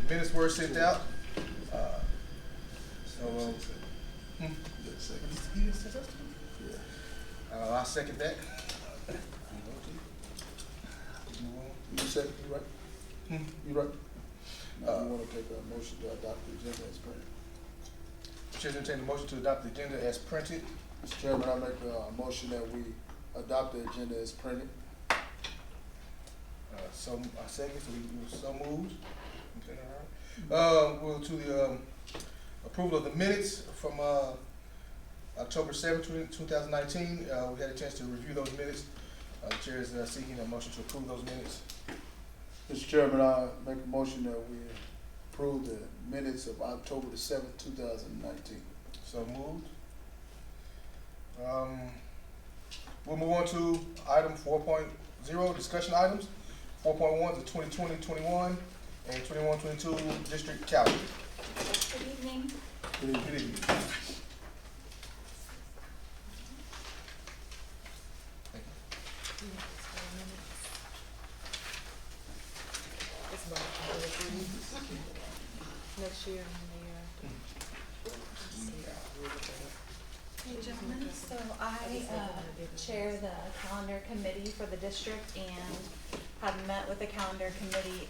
minutes were sent out. I'll second that. You said, you right? You right? Now, you want to take a motion to adopt the agenda as printed? Chair entertain the motion to adopt the agenda as printed. Mr. Chairman, I make a motion that we adopt the agenda as printed. So I second, so we so moved. Okay, all right. We'll to the approval of the minutes from October 7th, 2019. We had a chance to review those minutes. The chair is seeking a motion to approve those minutes. Mr. Chairman, I make a motion that we approve the minutes of October the 7th, 2019. So moved. We'll move on to item 4.0, discussion items. 4.1 is the 2020-21 and 21-22 district calendar. Good evening. Good evening. Next year, Hey, gentlemen, so I chair the calendar committee for the district and have met with the calendar committee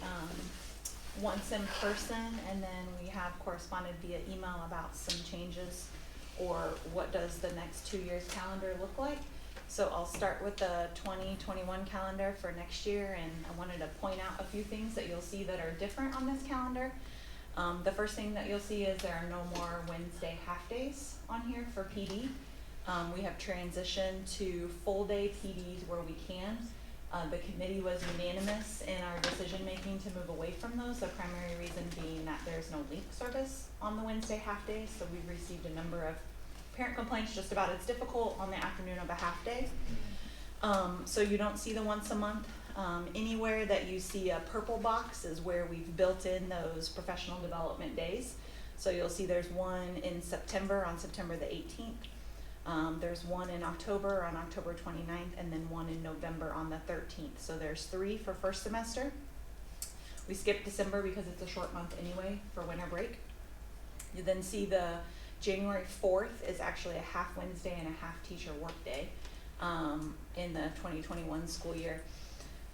once in person, and then we have corresponded via email about some changes or what does the next 2 years calendar look like. So I'll start with the 2021 calendar for next year, and I wanted to point out a few things that you'll see that are different on this calendar. The first thing that you'll see is there are no more Wednesday half days on here for PD. We have transitioned to full day PDs where we can. The committee was unanimous in our decision making to move away from those. The primary reason being that there's no link service on the Wednesday half days. So we've received a number of parent complaints just about it's difficult on the afternoon of a half day. So you don't see the once a month. Anywhere that you see a purple box is where we've built in those professional development days. So you'll see there's one in September on September the 18th. There's one in October on October 29th, and then one in November on the 13th. So there's 3 for first semester. We skipped December because it's a short month anyway for winter break. You then see the January 4th is actually a half Wednesday and a half teacher work day in the 2021 school year.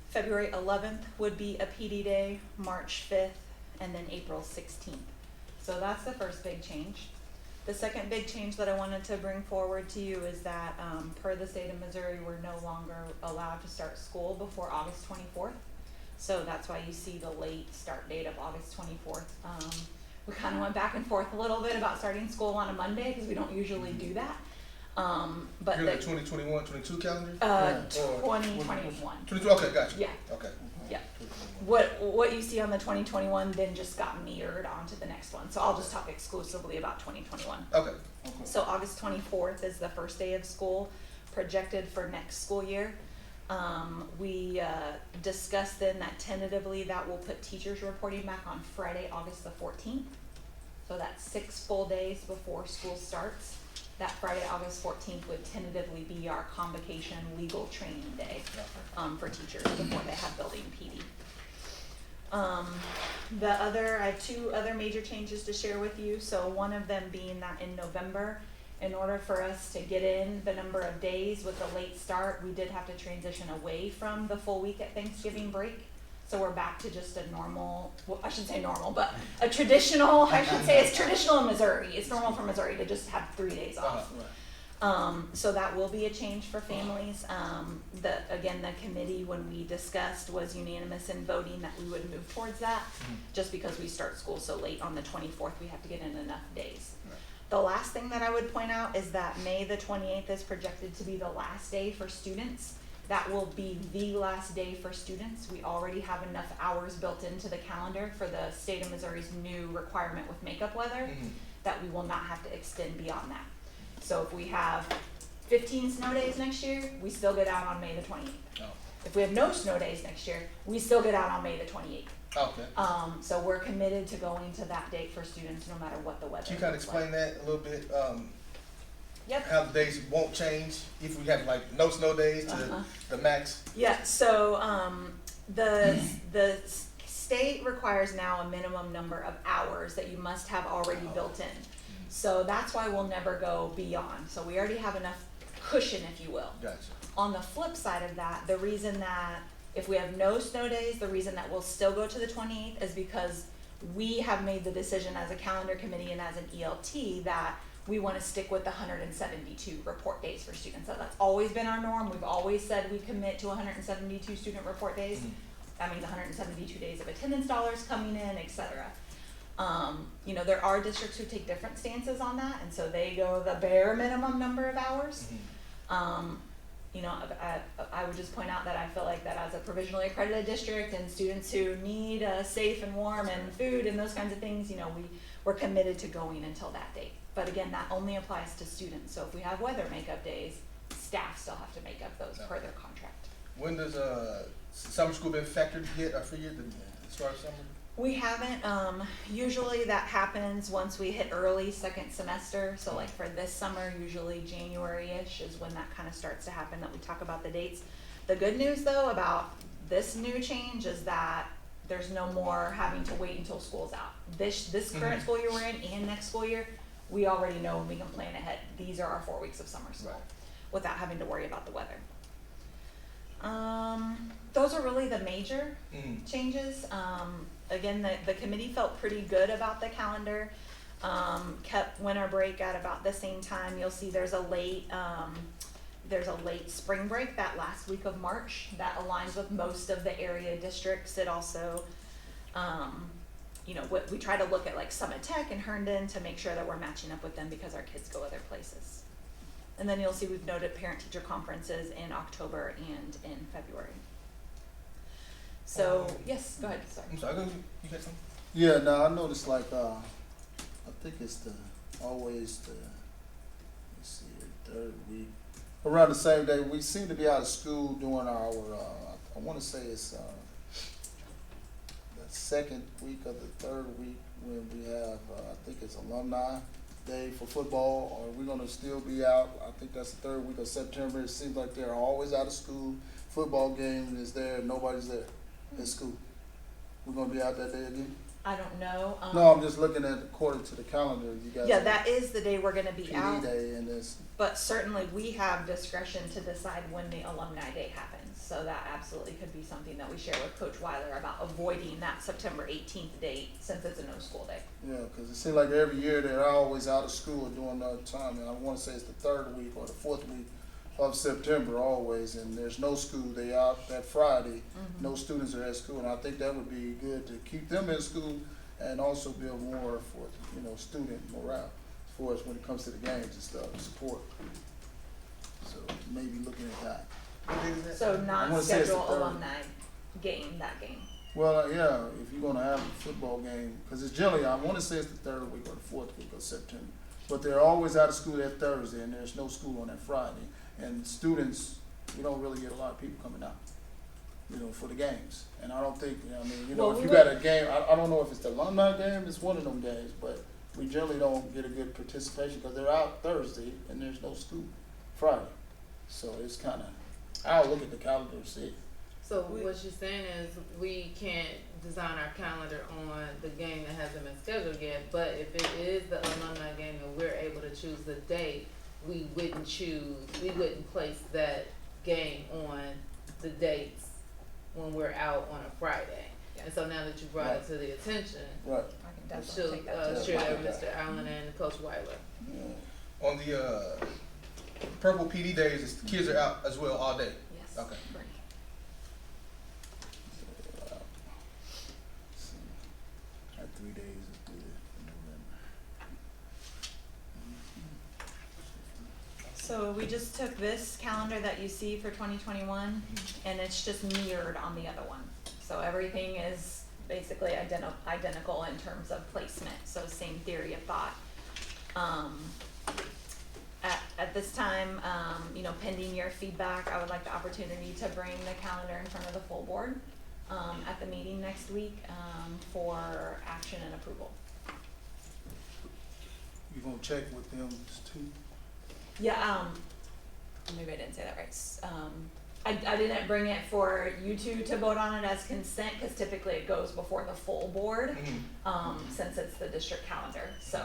February 11th would be a PD day, March 5th, and then April 16th. So that's the first big change. The second big change that I wanted to bring forward to you is that per the state of Missouri, we're no longer allowed to start school before August 24th. So that's why you see the late start date of August 24th. We kind of went back and forth a little bit about starting school on a Monday because we don't usually do that. But You're the 2021-22 calendar? 2021. 22, okay, gotcha. Yeah. Okay. Yeah. What you see on the 2021 then just got mirrored onto the next one. So I'll just talk exclusively about 2021. Okay. So August 24th is the first day of school projected for next school year. We discussed then that tentatively that will put teachers reporting back on Friday, August the 14th. So that's 6 full days before school starts. That Friday, August 14th would tentatively be our convocation legal training day for teachers before they have building PD. I have 2 other major changes to share with you. So one of them being that in November, in order for us to get in the number of days with the late start, we did have to transition away from the full week at Thanksgiving break. So we're back to just a normal, well, I shouldn't say normal, but a traditional, I should say it's traditional in Missouri. It's normal for Missouri to just have 3 days off. So that will be a change for families. Again, the committee, when we discussed, was unanimous in voting that we would move towards that. Just because we start school so late on the 24th, we have to get in enough days. The last thing that I would point out is that May the 28th is projected to be the last day for students. That will be the last day for students. We already have enough hours built into the calendar for the state of Missouri's new requirement with makeup weather that we will not have to extend beyond that. So if we have 15 snow days next year, we still get out on May the 28th. Oh. If we have no snow days next year, we still get out on May the 28th. Okay. So we're committed to going to that date for students no matter what the weather is. Can you kind of explain that a little bit? Yep. How the days won't change if we have like no snow days to the max? Yeah, so the state requires now a minimum number of hours that you must have already built in. So that's why we'll never go beyond. So we already have enough cushion, if you will. Gotcha. On the flip side of that, the reason that if we have no snow days, the reason that we'll still go to the 28th is because we have made the decision as a calendar committee and as an ELT that we want to stick with the 172 report days for students. So that's always been our norm. We've always said we commit to 172 student report days. That means 172 days of attendance dollars coming in, et cetera. You know, there are districts who take different stances on that, and so they go the bare minimum number of hours. You know, I would just point out that I feel like that as a provisionally accredited district and students who need safe and warm and food and those kinds of things, you know, we're committed to going until that date. But again, that only applies to students. So if we have weather makeup days, staff still have to make up those per their contract. When does summer school been factored yet or figured the start of summer? We haven't. Usually that happens once we hit early second semester. So like for this summer, usually January-ish is when that kind of starts to happen, that we talk about the dates. The good news though about this new change is that there's no more having to wait until school's out. This current school year we're in and next school year, we already know and we can plan ahead. These are our 4 weeks of summer school without having to worry about the weather. Those are really the major changes. Again, the committee felt pretty good about the calendar. Kept winter break at about the same time. You'll see there's a late spring break that last week of March that aligns with most of the area districts. It also, you know, we try to look at like Summit Tech and Herndon to make sure that we're matching up with them because our kids go other places. And then you'll see we've noted parent-teacher conferences in October and in February. So, yes, go ahead, sorry. I'm sorry, you got something? Yeah, no, I noticed like, I think it's let's see, third week, around the same day, we seem to be out of school during our, I wanna say it's, the second week of the third week when we have, I think it's Alumni Day for football, or we're gonna still be out. I think that's the third week of September. It seems like they're always out of school. Football game is there, nobody's there at school. We're gonna be out that day again? I don't know. No, I'm just looking at according to the calendar, you guys. Yeah, that is the day we're gonna be PD out, day and this. but certainly we have discretion to decide when the Alumni Day happens. So that absolutely could be something that we share with Coach Weiler about avoiding that September 18th date since it's a no school day. Yeah, because it seems like every year they're always out of school during that time, and I want to say it's the third week or the fourth week of September always, and there's no school. They out that Friday, no students are at school, and I think that would be good to keep them in school and also build more for, you know, student morale for us when it comes to the games and stuff, support. So maybe looking at that. So I not wanna say it's the schedule third. alumni game, that game. Well, yeah, if you're gonna have a football game, because it's generally, I wanna say it's the third week or the fourth week of September. But they're always out of school that Thursday, and there's no school on that Friday. And students, we don't really get a lot of people coming out, you know, for the games. And I don't think, I mean, you know, Well, if we you got a game, I don't know if it's the alumni game, it's one of them games, but we generally don't get a good participation because they're out Thursday and there's no school Friday. So it's kinda, I'll look at the calendar and see. So what you're saying is we can't design our calendar on the game that hasn't been scheduled yet, but if it is the alumni game and we're able to choose the date, we wouldn't place that game on the dates when we're out on a Friday. Yeah. And so now that you brought it to the attention, Right. I can she'll definitely take that to share the that with Mr. Allen and Coach Weiler. Yeah. On the purple PD days, the kids are out as well all day. Yes. Okay. Right. That 3 days is good in November. So we just took this calendar that you see for 2021 and it's just mirrored on the other one. So everything is basically identical in terms of placement, so same theory of thought. At this time, you know, pending your feedback, I would like the opportunity to bring the calendar in front of the full board at the meeting next week for action and approval. You gonna check with them too? Yeah, maybe I didn't say that right. I didn't bring it for you two to vote on it as consent, cause typically it goes before the full board, since it's the district calendar, so,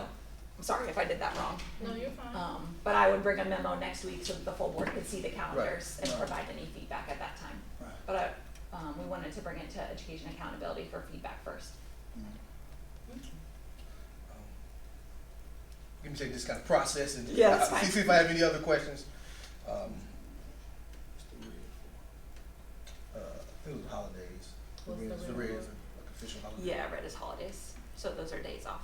I'm sorry if I did that wrong. No, you're fine. But I would bring a memo next week so that the full board could see the calendars and provide any feedback at that time. Right. But we wanted to bring it to education accountability for feedback first. Give me take this kind of process and Yeah, that's fine. see if I have any other questions. I think it was holidays. What's the The red red one? is like official holiday. Yeah, red is holidays, so those are days off.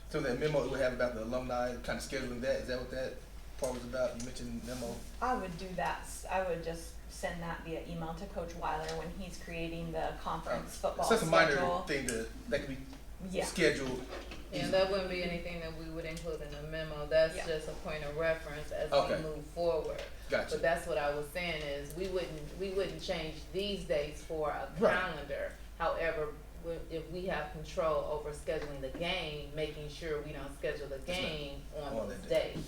So that memo that we have about the alumni, kind of scheduling that, is that what that part was about? You mentioned memo. I would do that, I would just send that via email to Coach Weiler when he's creating the conference football It's just a minor schedule. thing that could be Yeah, scheduled. And that wouldn't be anything that we would include in the memo, that's Yeah. just a point of reference as Okay. we move forward. Gotcha. But that's what I was saying is, we wouldn't change these dates for a Right. calendar. However, if we have control over scheduling the game, making sure we don't schedule the That's right. game on On those that day. days.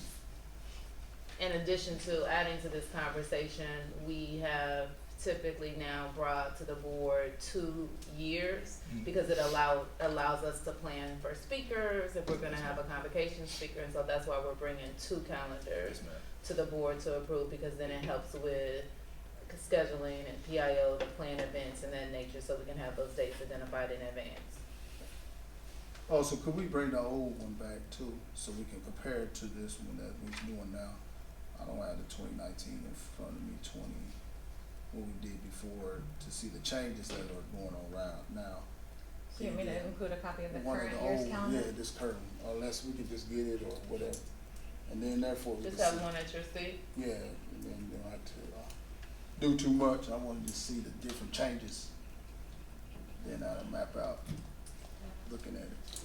In addition to adding to this conversation, we have typically now brought to the board 2 years, because it allows us to plan for speakers, if we're gonna have a convocation speaker, and so that's why we're bringing 2 calendars Yes, ma'am. to the board to approve, because then it helps with scheduling and PIO to plan events and that nature, so we can have those dates identified in advance. Also, could we bring the old one back too, so we can compare it to this one that we're doing now? I don't have the 2019 in front of me, what we did before, to see the changes that are going on around now. so you want me to include a copy of the One of current the year's old- calendar? Yeah, this current, unless we could just get it or whatever, and then therefore we Just can have see. one at your seat. Yeah, and then you don't have to, do too much, I wanna just see the different changes. Then I'll map out, looking at it.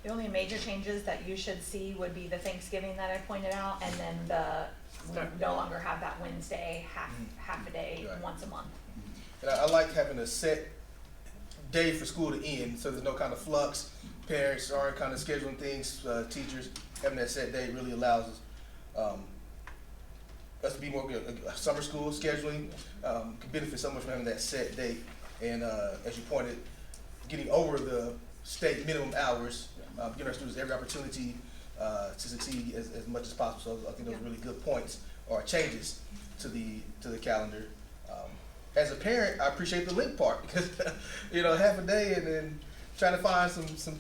The only major changes that you should see would be the Thanksgiving that I pointed out, and then we no longer have that Wednesday, half a day, Right. once a month. And I like having a set day for school to end, so there's no kind of flux. Parents aren't kind of scheduling things, teachers, having that set day really allows us to be more good. Summer school scheduling can benefit so much from having that set date. And as you pointed, getting over the state minimum hours, giving our students every opportunity to succeed as much as possible. So I think those are really good points or changes to the calendar. As a parent, I appreciate the link part because half a day and then trying to find some so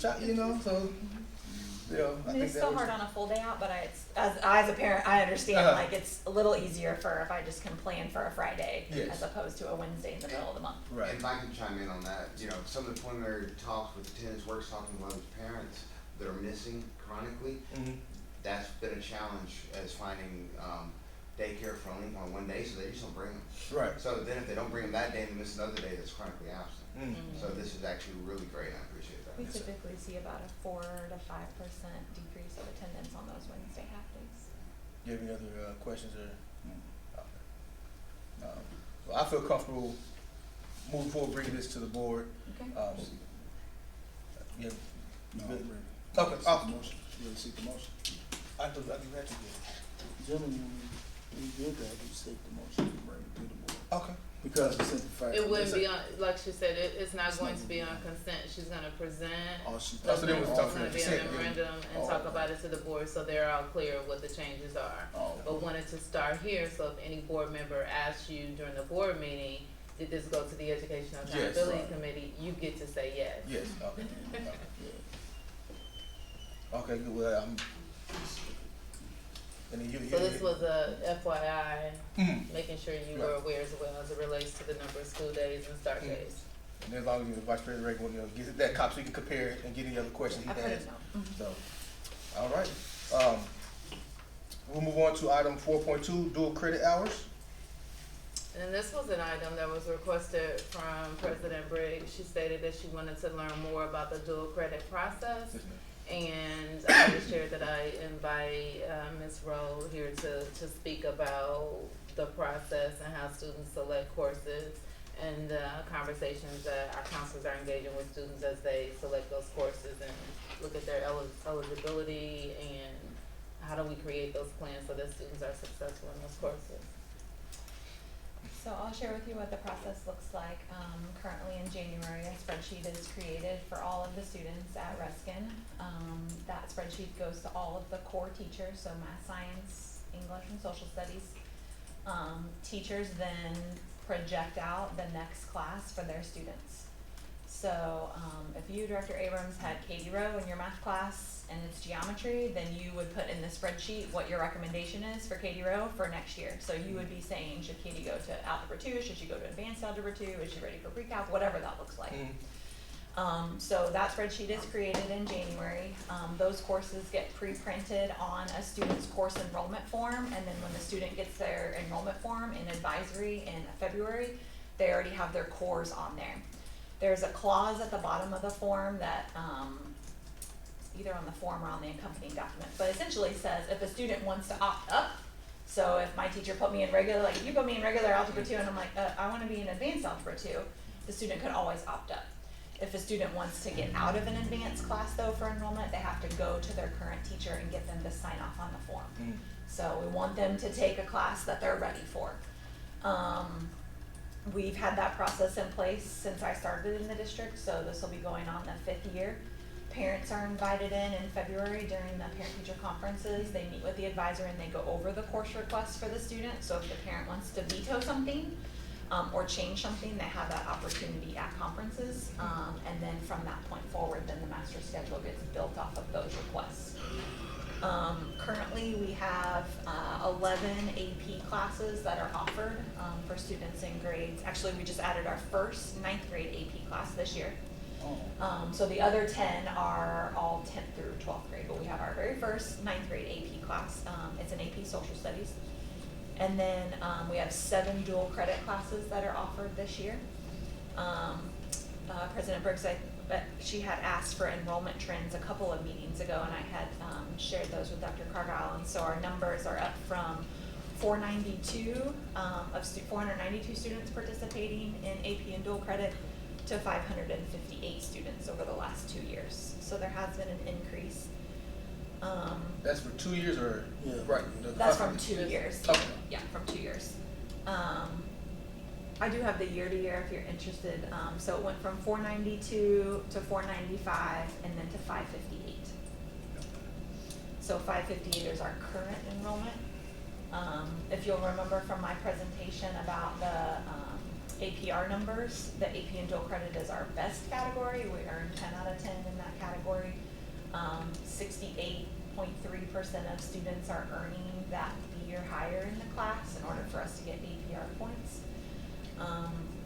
I mean, it's still hard on a full day out, but as a parent, I understand, like, it's a little easier if I just can plan for a Friday Yes. as opposed to a Wednesday in the middle of the month. Right. And if I can chime in on that, some of the preliminary talks with attendance works, talking about those parents that are missing chronically, Mhm. that's been a challenge as finding daycare for only on one day, so they just don't bring them. Right. So then if they don't bring them that day, they miss another day that's chronically absent. Mm. So this is actually really great, I appreciate that. We typically see about a 4 to 5% decrease of attendance on those Wednesday half days. Do you have any other questions or? Well, I feel comfortable moving forward, bringing this to the board. Okay. Yeah. No, Good. I'm ready. Okay, Seek the awesome. motion. You ready to seek the motion? I do that too. Gentlemen, we did that, we seek the motion, to bring it to the board. Okay. Because the simple fact. It wouldn't is- be on, like she said, it's not going to be on consent, she's gonna present. Oh, she. Oh, so then It's we'll talk gonna for be a consent, yeah. memorandum and Oh, talk okay. about it to the board, so they're all clear what the changes are. Oh, But wanted to start here, so if any board member asks you during the board meeting, did this go to the Educational Yes, Accountability right. Committee, you get to say yes. Yes. Okay. yeah. Okay. Good. Well, and then you. So this was a FYI, Mhm. making sure you were aware as well as it relates to the number of school days and start Mhm. days. And as long as the Vice President Reagan, get that copy so you can compare it and get any other questions I've he heard has. it now. So, all right. We'll move on to item 4.2, dual credit hours. And this was an item that was requested from President Briggs. She stated that she wanted to learn more about the dual credit process. Yes, ma'am. And I just shared that I invite Ms. Rowe here to speak about the process and how students select courses. and the conversations that our counselors are engaging with students as they select those courses and look at their eligibility and how do we create those plans so that students are successful in those courses. So I'll share with you what the process looks like. Currently in January, a spreadsheet is created for all of the students at Ruskin. That spreadsheet goes to all of the core teachers, so math, science, English, and social studies. Teachers then project out the next class for their students. So if you, Director Abrams, had Katie Rowe in your math class and it's geometry, then you would put in the spreadsheet what your recommendation is for Katie Rowe for next year. So you would be saying, should Katie go to Algebra 2, should she go to Advanced Algebra 2, is she ready for pre-calc, whatever that looks like. So that spreadsheet is created in January. Those courses get pre-printed on a student's course enrollment form, and then when the student gets their enrollment form in advisory in February, they already have their cores on there. There's a clause at the bottom of the form that either on the form or on the accompanying document, but essentially says if a student wants to opt up, so if my teacher put me in regular, like if you put me in regular Algebra 2 and I'm like, I wanna be in Advanced Algebra 2, the student could always opt up. If a student wants to get out of an advanced class though for enrollment, they have to go to their current teacher and get them to sign off on the form. So we want them to take a class that they're ready for. We've had that process in place since I started in the district, so this will be going on the 5th year. Parents are invited in February during the parent-teacher conferences. They meet with the advisor and they go over the course requests for the student. So if the parent wants to veto something or change something, they have that opportunity at conferences. And then from that point forward, then the master schedule gets built off of those requests. Currently, we have 11 AP classes that are offered for students in grades. Actually, we just added our first 9th grade AP class this year. So the other 10 are all 10th through 12th grade, but we have our very first 9th grade AP class. It's an AP social studies. And then we have 7 dual credit classes that are offered this year. President Briggs, she had asked for enrollment trends a couple of meetings ago, and I had shared those with Dr. Cargile. And so our numbers are up from 492 students participating in AP and dual credit to 558 students over the last 2 years. So there has been an increase. That's for 2 years or? Yeah. Right. That's from 2 years. Okay. Yeah, from 2 years. I do have the year to year if you're interested. So it went from 492 to 495 and then to 558. So 558 is our current enrollment. If you'll remember from my presentation about the APR numbers, the AP and dual credit is our best category. We earn 10 out of 10 in that category. 68.3% of students are earning that B or higher in the class in order for us to get APR points.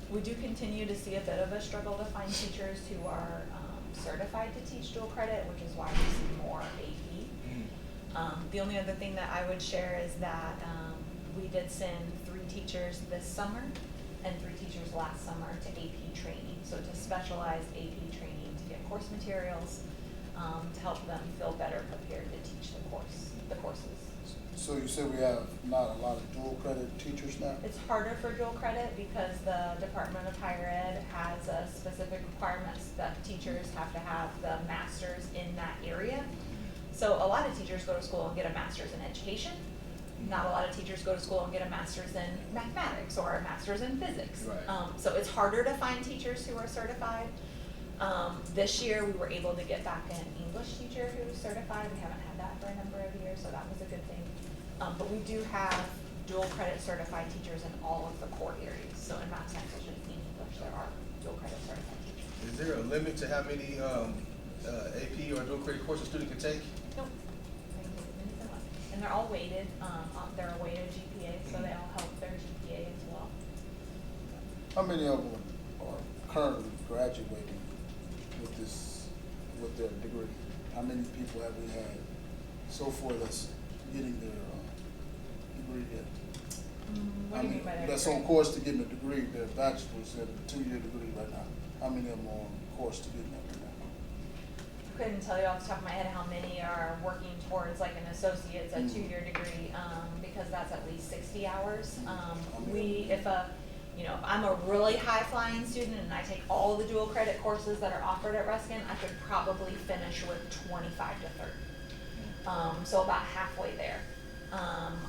We do continue to see a bit of a struggle to find teachers who are certified to teach dual credit, which is why we see more AP. The only other thing that I would share is that we did send 3 teachers this summer and 3 teachers last summer to AP training, so to specialized AP training to get course materials, to help them feel better prepared to teach the courses. So you said we have not a lot of dual credit teachers now? It's harder for dual credit because the Department of Higher Ed has a specific requirements that teachers have to have the masters in that area. So a lot of teachers go to school and get a master's in education. Not a lot of teachers go to school and get a master's in mathematics or a master's in physics. Right. So it's harder to find teachers who are certified. This year we were able to get back an English teacher who was certified. We haven't had that for a number of years, so that was a good thing. But we do have dual credit certified teachers in all of the core areas. So in math, science, social, and English, there are dual credit certified teachers. Is there a limit to how many AP or dual credit courses a student can take? Nope. And they're all weighted. They're a weighted GPA, so they all help their GPA as well. How many of them are currently graduating with their degree? How many people have we had so far that's getting their degree yet? What do you mean by that? That's on course to getting a degree, their bachelor's at a 2-year degree right now. How many of them are on course to getting that right now? Couldn't tell you off the top of my head how many are working towards like an associate's, a 2-year degree, because that's at least 60 hours. You know, if I'm a really high flying student and I take all the dual credit courses that are offered at Ruskin, I could probably finish with 25 to 30. So about halfway there.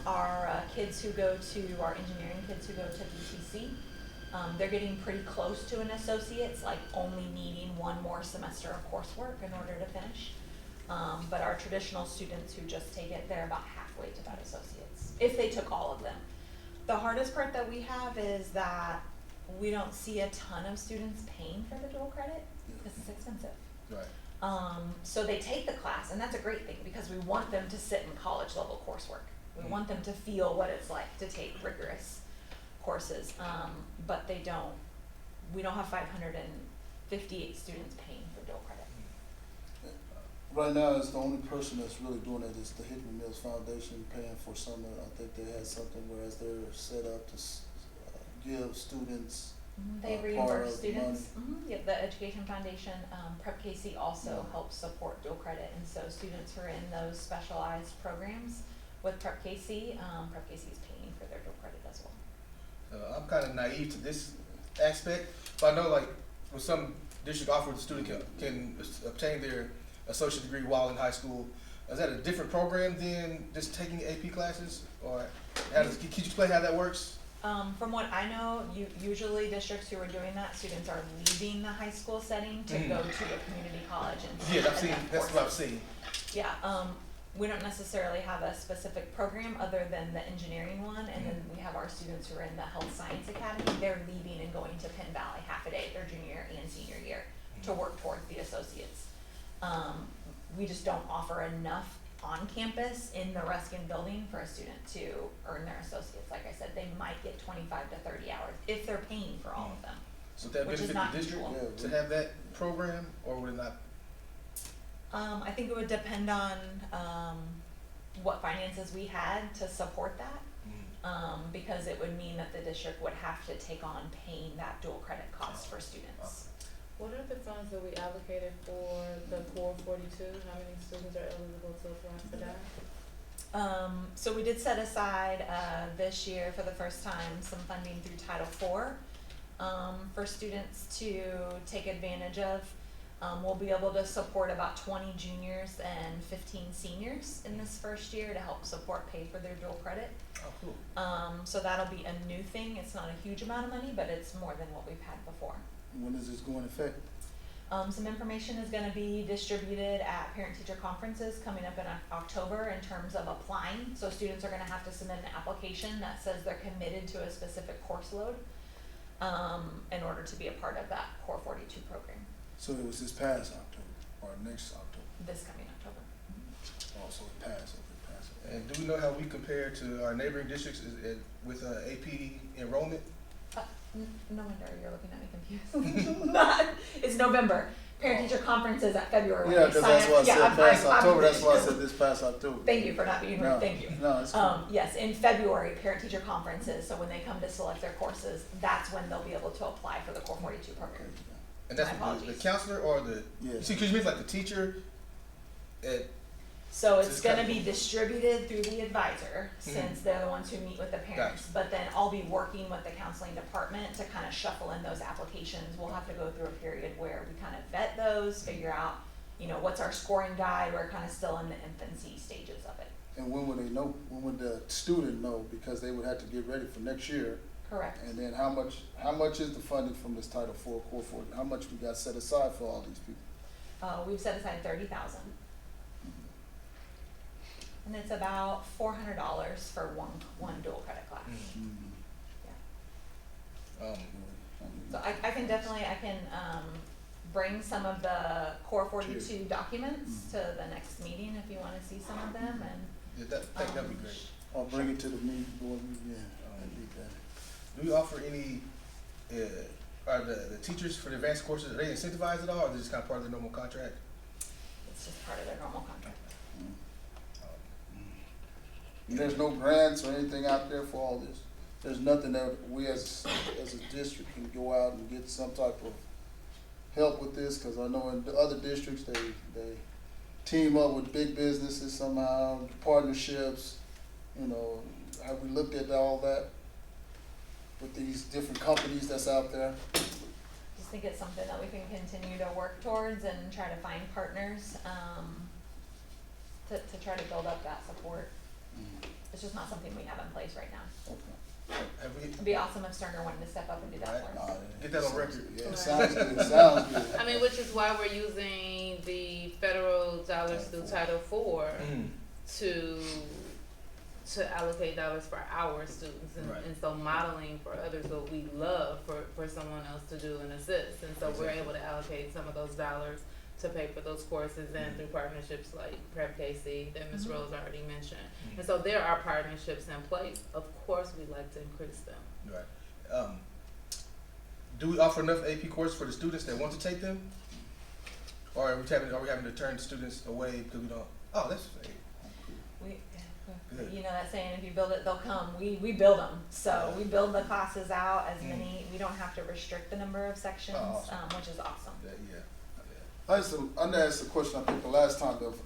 Our kids who go to, our engineering kids who go to BTC, they're getting pretty close to an associate's, like only needing one more semester of coursework in order to finish. But our traditional students who just take it, they're about halfway to that associate's, if they took all of them. The hardest part that we have is that we don't see a ton of students paying for the dual credit, because it's expensive. Right. So they take the class, and that's a great thing, because we want them to sit in college level coursework. We want them to feel what it's like to take rigorous courses, but we don't have 558 students paying for dual credit. Right now, it's the only person that's really doing it is the Hickman Mills Foundation paying for summer. I think they had something whereas they're set up to give students They part reimburse of students. Yeah, the Education Foundation, Prep KC also Yeah. helps support dual credit, and so students who are in those specialized programs with Prep KC, Prep KC is paying for their dual credit as well. I'm kind of naive to this aspect, but I know like with some district offer, the student can obtain their associate degree while in high school. Is that a different program than just taking AP classes, or can you explain how that works? From what I know, usually districts who are doing that, students are leaving the high school setting to go to a community college and Yeah, and that's what I've seen. Yeah, we don't necessarily have a specific program other than the engineering one, and then we have our students who are in the health science academy. They're leaving and going to Penn Valley half a day, their junior and senior year, to work towards the associates. We just don't offer enough on campus in the Ruskin building for a student to earn their associates. Like I said, they might get 25 to 30 hours if they're paying for all of them. So that Which is benefit not the district usual. to have that program, or would it not? I think it would depend on what finances we had to support that, because it would mean that the district would have to take on paying that dual credit cost for students. What are the funds that we allocated for the core 42? How many students are eligible to apply for that? So we did set aside this year for the first time some funding through Title IV for students to take advantage of. We'll be able to support about 20 juniors and 15 seniors in this first year to help support pay for their dual credit. Oh, cool. So that'll be a new thing. It's not a huge amount of money, but it's more than what we've had before. When does this go in effect? Some information is gonna be distributed at parent-teacher conferences coming up in October in terms of applying. So students are gonna have to submit an application that says they're committed to a specific course load in order to be a part of that Core 42 program So it was this past October or next October? this coming October. Also it passed, okay, passed. And do we know how we compare to our neighboring districts with AP enrollment? No wonder you're looking at me confused. It's November. Parent-teacher conference is at February. when Yeah, they because sign that's up. why I Yeah, said past I'm- October, that's why I said this past October. Thank you for not being rude. No, Thank you. No, it's cool. Yes, in February, parent-teacher conferences, so when they come to select their courses, that's when they'll be able to apply for the Core 42 program. And that's My the apologies. counselor or the, Yeah. see, cause you mean like the teacher at, So it's Just gonna kind of- be distributed through the advisor, since they're the ones who meet with the parents. Gotcha. But then I'll be working with the counseling department to kind of shuffle in those applications. We'll have to go through a period where we kind of vet those, figure out, what's our scoring guide. We're kind of still in the infancy stages of it. And when would they know, when would the student know, because they would have to get ready for next year? Correct. And then how much is the funding from this Title IV Core 40? How much we got set aside for all these people? We've set aside 30,000. And it's about $400 for one dual credit class. So I can definitely, bring some of the Core 42 documents to the next meeting if you wanna see some of them, and. yeah, I think that'd be great. Or bring it to the meeting, board meeting, yeah, that'd be better. Do we offer any, are the teachers for the advanced courses, are they incentivized at all, or is it just kind of part of the normal contract? It's just part of their normal contract. And there's no grants or anything out there for all this? There's nothing that we as a district can go out and get some type of help with this? Cause I know in the other districts, they team up with big businesses somehow, partnerships, have we looked at all that? with these different companies that's out there. Just think it's something that we can continue to work towards and try to find partners, to try to build up that support. It's just not something we have in place right now. Okay. Have we, It'd be awesome if Sterner wanted to step up and do that for us. Get that on record. Yeah, it sounds good, it sounds good. I mean, which is why we're using the federal dollars through Title IV to allocate dollars for our students, and, Right. and so modeling for others what we love for someone else to do and assist, and so we're able to allocate some of those dollars to pay for those courses and through partnerships like Prep KC that Ms. Rose already mentioned. And so there are partnerships in place. Of course, we'd like to increase them. Right. Do we offer enough AP courses for the students that want to take them? Or are we having to turn students away because we don't? Oh, that's Good. You know that saying, if you build it, they'll come. We build them. So we build the classes out as many, we don't have to restrict the number of sections, Awesome. which is awesome. yeah. I asked the question, I think the last time, of,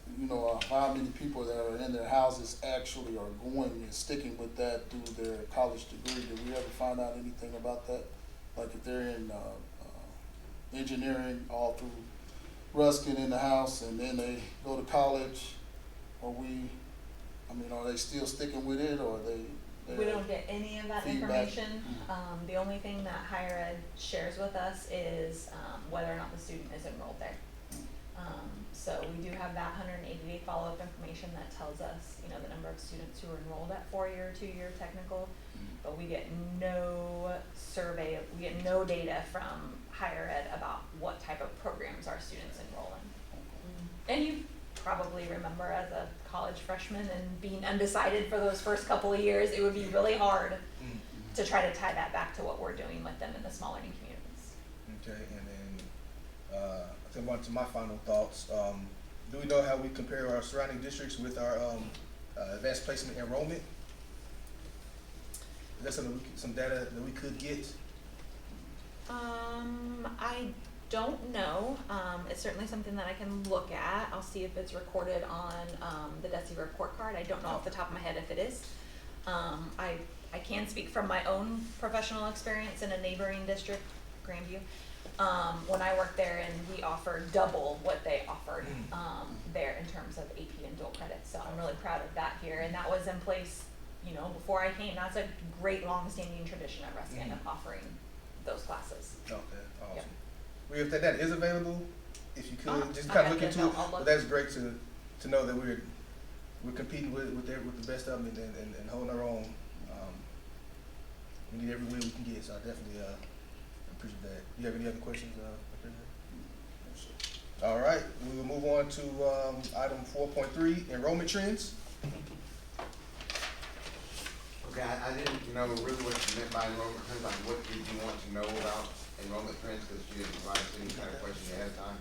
how many people that are in their houses actually are going and sticking with that through their college degree. Did we ever find out anything about that? Like if they're in engineering all through Ruskin in the house and then they go to college, are they still sticking with it, or We don't get any of that feedback. information. The only thing that higher ed shares with us is whether or not the student is enrolled there. So we do have that 180-day follow-up information that tells us, the number of students who are enrolled at 4-year, 2-year technical, but we get no data from higher ed about what type of programs our students enroll in. And you probably remember as a college freshman and being undecided for those first couple of years, it would be really hard to try to tie that back to what we're doing with them in the small learning communities. Okay, and then I think on to my final thoughts. Do we know how we compare our surrounding districts with our advanced placement enrollment? Is that some data that we could get? I don't know. It's certainly something that I can look at. I'll see if it's recorded on the DESE report card. I don't know off the top of my head if it is. I can speak from my own professional experience in a neighboring district, Grandview. When I worked there, and we offered double what they offered there in terms of AP and dual credits. So I'm really proud of that here, and that was in place, before I came. That's a great long-standing tradition at Ruskin of offering those classes. Okay, awesome. Yep. Well, if that is available, if you could just Okay, kind of look yeah, into no, it. I'll look. But that's great to know that we're competing with the best of them and holding our own. We need every win we can get, so I definitely appreciate that. Do you have any other questions? All right, we will move on to item 4.3, enrollment trends. Okay, I didn't really what you meant by enrollment trends, like what did you want to know about enrollment trends, because you didn't provide us any kind of question ahead of time.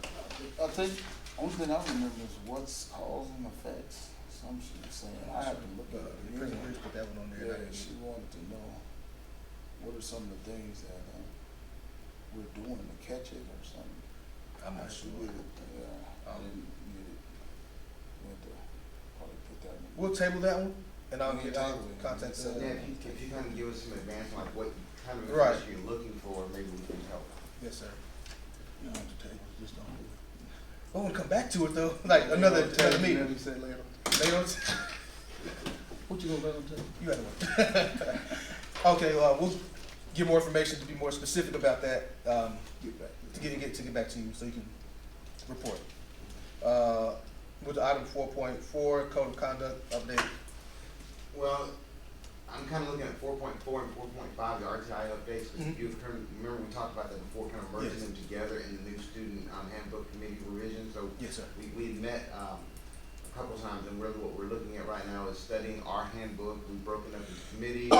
I think, only thing I remember is what's cause and effects. Some she was saying, I have to look at it. President Rich put that one on there. Yeah, she wanted to know what are some of the things that we're doing to catch it or something. I'm not She sure. did it, I didn't get it. We had to probably put that in. We'll table that one, and I'll We'll get table it. contact. So, Yeah, if you kind of give us some advance on like what kind of Right. information you're looking for, maybe we can help. Yes, sir. You don't have to table it, just don't do it. I want to come back to it though, like another meeting. Maybe say later. Later on. What you gonna let them tell? You got one. Okay, we'll get more information to be more specific about that. Get back. To get back to you so you can report. With item 4.4, code of conduct update. Well, I'm kind of looking at 4.4 and 4.5, the RTI updates. Mhm. You remember we talked about that before, kind of merging Yes. them together in the new student handbook committee revision. So Yes, sir. we met a couple times, and really what we're looking at right now is studying our handbook. We've broken up into committees,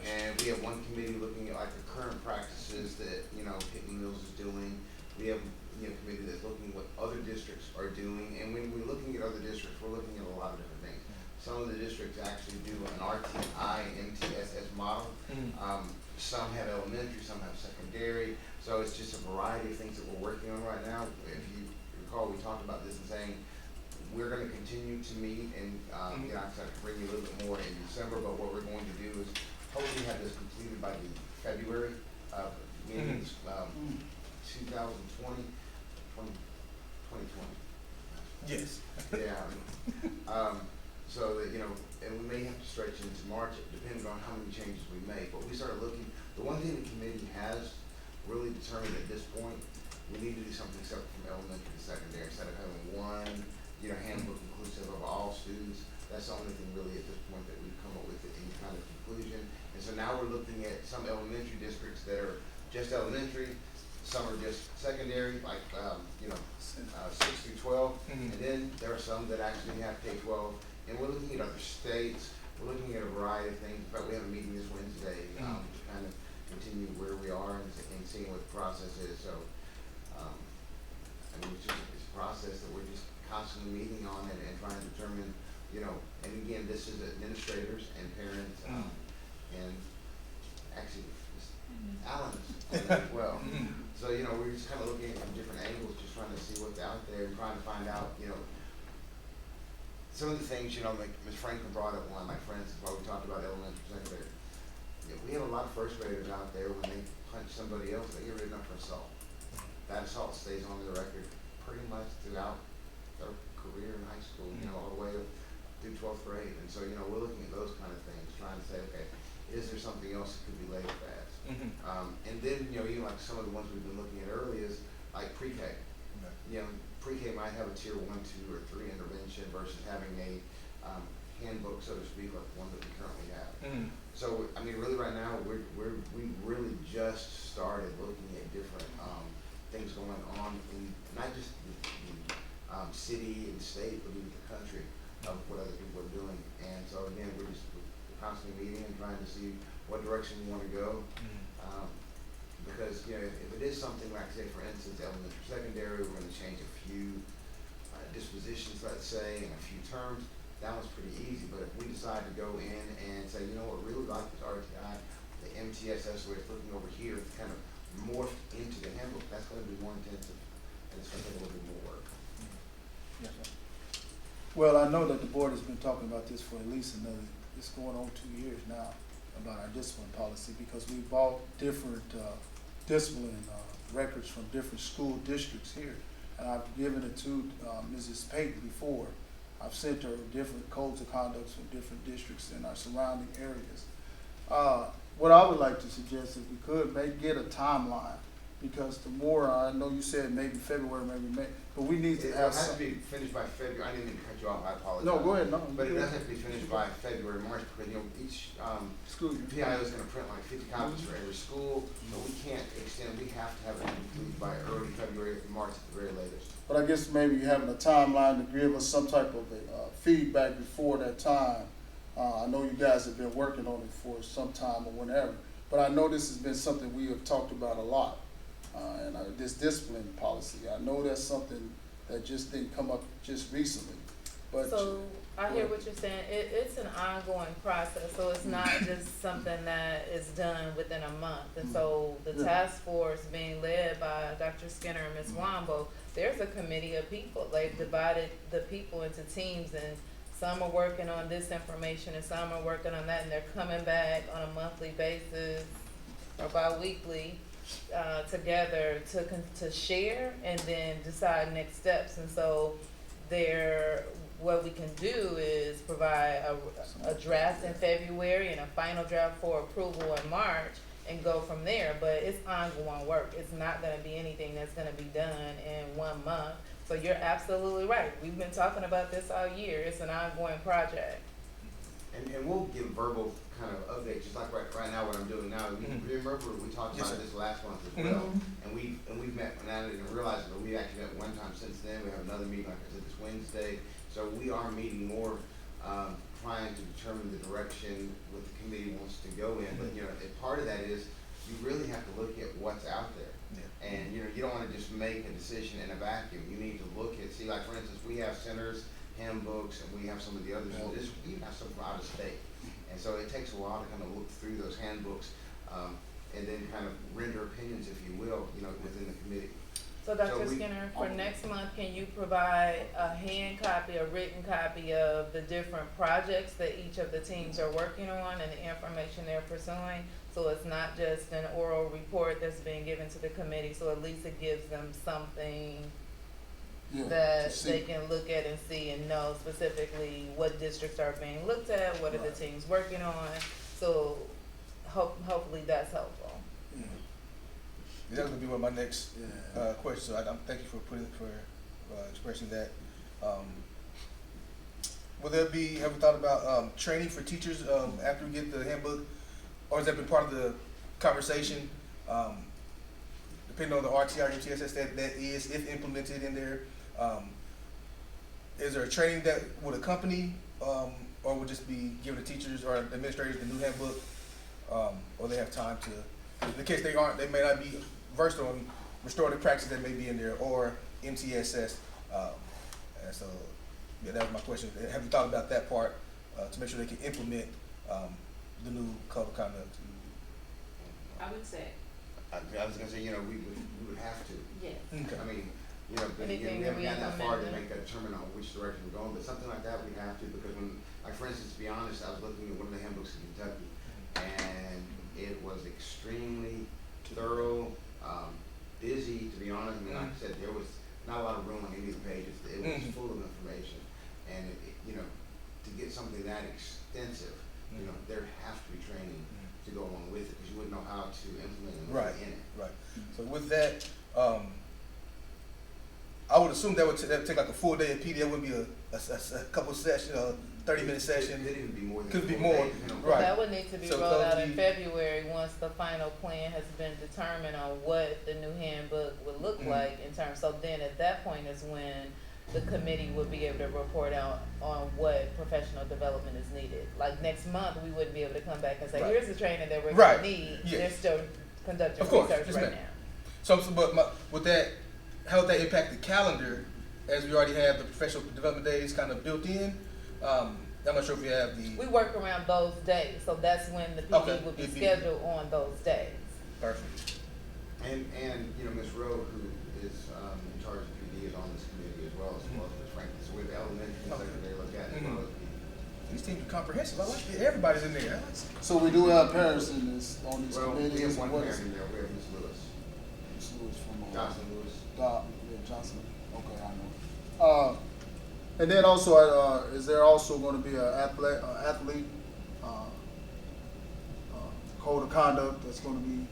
and we have one committee looking at like the current practices that Hickman Mills is doing. We have a committee that's looking at what other districts are doing, and when we're looking at other districts, we're looking at a lot of different things. Some of the districts actually do an RTI MTSS model. Some have elementary, some have secondary. So it's just a variety of things that we're working on right now. If you recall, we talked about this and saying we're going to continue to meet, and I can bring you a little bit more in December. But what we're going to do is hopefully have this completed by the February, meetings, 2020, 2020. Yes. Yeah, so that, and we may have to stretch into March, depending on how many changes we make, but we started looking, the one thing the committee has really determined at this point, we need to do something separate from elementary to secondary, instead of having one, handbook inclusive of all students. That's the only thing really at this point that we've come up with any kind of conclusion. And so now we're looking at some elementary districts that are just elementary, some are just secondary, like, 6 through 12, and then there are some that actually have K-12, and we're looking at other states, we're looking at a variety of things. In fact, we have a meeting this Wednesday, to kind of continue where we are and seeing what the process is, so, it's a process that we're just constantly meeting on and trying to determine, and again, this is administrators and parents, and actually, Alan as well. So, we're just kind of looking at it from different angles, just trying to see what's out there, and trying to find out, some of the things, like Ms. Franklin brought up one, like for instance, while we talked about elementary, secondary, we have a lot of first graders out there, when they punch somebody else, they get written up for assault. That assault stays on their record pretty much throughout their career in high school, all the way up through 12th grade. And so, we're looking at those kind of things, trying to say, okay, is there something else that could be laid fast? And then, even like some of the ones we've been looking at early is like pre-K. Pre-K might have a tier 1, 2, or 3 intervention versus having a handbook, so to speak, like the one that we currently have. So, really right now, we really just started looking at different things going on in not just the city and state, but even the country of what other people are doing. And so again, we're constantly meeting and trying to see what direction we want to go. Because, if it is something like, say, for instance, elementary, secondary, we're going to change a few dispositions, let's say, and a few terms, that one's pretty easy. But if we decide to go in and say, what we really like is RTI, the MTSS, we're looking over here, to kind of morph into the handbook, that's going to be more intensive, and it's going to take a little bit more work. Yes, sir. Well, I know that the board has been talking about this for at least it's going on 2 years now, about our discipline policy, because we bought different discipline records from different school districts here. And I've given it to Mrs. Payton before. I've sent her different codes of conduct from different districts in our surrounding areas. What I would like to suggest is we could get a timeline, because the more, I know you said maybe February, maybe May, but we need to It have has some. to be finished by February. I didn't mean to cut you off, I apologize. No, go ahead, no. But it does have to be finished by February, March, because, each, School year. PIO is gonna print like 50 copies for every school, so we can't extend, we have to have it complete by early February, March at the very latest. But I guess maybe having a timeline to give us some type of feedback before that time. I know you guys have been working on it for some time or whenever, but I know this has been something we have talked about a lot. And this discipline policy, I know that's something that just didn't come up just recently, but. So I hear what you're saying. It's an ongoing process, so it's not just something that is done within a month. And so the task force being led by Dr. Skinner and Ms. Wambo, there's a committee of people. They've divided the people into teams, and some are working on this information and some are working on that, and they're coming back on a monthly basis or bi-weekly together to share and then decide next steps. And so what we can do is provide a draft in February and a final draft for approval in March and go from there. But it's ongoing work. It's not going to be anything that's going to be done in 1 month. So you're absolutely right. We've been talking about this all year. It's an ongoing project. And we'll give verbal kind of updates, just like right now what I'm doing now. Remember we talked about this last month as well, and we've met, and I didn't realize it, but we actually met one time since then. We have another meeting, like I said, this Wednesday. So we are meeting more, trying to determine the direction what the committee wants to go in. But part of that is you really have to look at what's out there. And you don't want to just make a decision in a vacuum. You need to look at, like for instance, we have centers, handbooks, and we have some of the others. We have some from out of state, and so it takes a while to kind of look through those handbooks, and then kind of render opinions, if you will, within the committee. So Dr. So we- Skinner, for next month, can you provide a hand copy, a written copy of the different projects that each of the teams are working on and the information they're pursuing? So it's not just an oral report that's being given to the committee, so at least it gives them something Yeah, that to see. they can look at and see and know specifically what districts are being looked at, what are the Right. teams working on. So hopefully that's helpful. Yeah. That was gonna be one of my next Yeah. questions, so I'm thank you for expressing that. Will there be, have we thought about, training for teachers, after we get the handbook? Or has that been part of the conversation? Depending on the RTR, MTSS that is, if implemented in there, is there a training that would accompany, or would just be given to teachers or administrators the new handbook? Or they have time to, in case they aren't, they may not be versed on restorative practices that may be in there, or MTSS. And so, yeah, that was my question. Have you thought about that part, to make sure they can implement, the new code of conduct? I would say, I was gonna say, you know, we would have to. yes. Okay. I mean, you know, but, Anything we that haven't we gotten that far to implemented. make that determine on which direction we're going, but something like that we have to, because when, like, for instance, to be honest, I was looking at one of the handbooks in Kentucky, and it was extremely thorough, busy, to be honest. I mean, like I said, there was not a lot of room on any of the pages. It was full of information, and you know, to get something that extensive, you know, there has to be training to go along with it, because you wouldn't know how to implement it Right. in it. Right. So with that, I would assume that would take like a full day of PD. That wouldn't be a couple sessions, a 30-minute It session. could even be more than. Could be 4 more, days, depending on- right. That would need to be So rolled out those in be- February, once the final plan has been determined on what the new handbook would look like in terms, so then at that point is when the committee would be able to report out on what professional development is needed. Like next month, we wouldn't be able to come back and say, Right. here's the training that we're Right. gonna need, Yeah. they're still conducting Of course, research yes, right ma'am. now. So would that, how would that impact the calendar, as we already have the professional development days kind of built in? I'm not sure if we have the. We work around those days, so that's when the Okay. PD would be It'd be- scheduled on those days. Perfect. And, you know, Ms. Rowe, who is, in charge of PD, is on this committee as well as Ms. Franklin. So we have the elementary and Okay. secondary look at, as well as PD. These teams are comprehensive. I like it. Everybody's in there. I like it. So we do have parents in this, on these Well, we committees. have one What parent is- in there, we have Ms. Lewis, Ms. Lewis from, Johnson Lewis. Johnson, okay, I know. And then also, is there also gonna be a athlete, code of conduct that's gonna be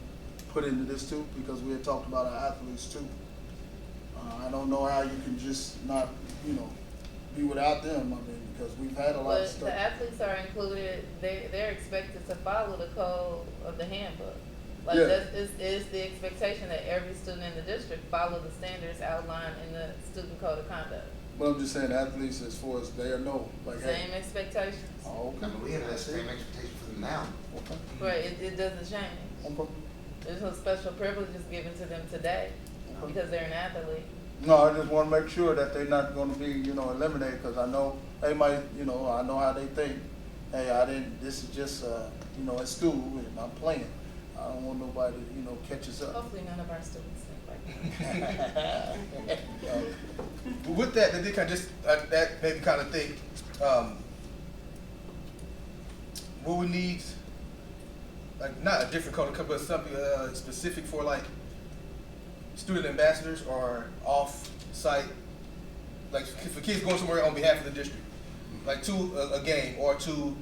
put into this too? Because we had talked about our athletes too. I don't know how you can just not, you know, be without them, I mean, because we've had a lot of But stuff. the athletes are included, they're expected to follow the code of the handbook. Like, Yeah. that is the expectation that every student in the district follow the standards outlined in the student code of conduct. But I'm just saying athletes as far as they know, like, hey, Same expectations, oh, I okay. mean, we have that same expectation for them now. Okay. but it doesn't change. Okay. There's no special privileges given to them today Okay. because they're an athlete. No, I just wanna make sure that they're not gonna be, you know, eliminated, cause I know they might, you know, I know how they think. Hey, this is just, you know, at school and I'm playing. I don't want nobody, you know, catch us up. Hopefully none of our students think like that. With that, they did kind of just that made me kind of think. What we need, like not a different code of conduct, but something specific for like student ambassadors or off-site, like for kids going somewhere on behalf of the district, like to a game or to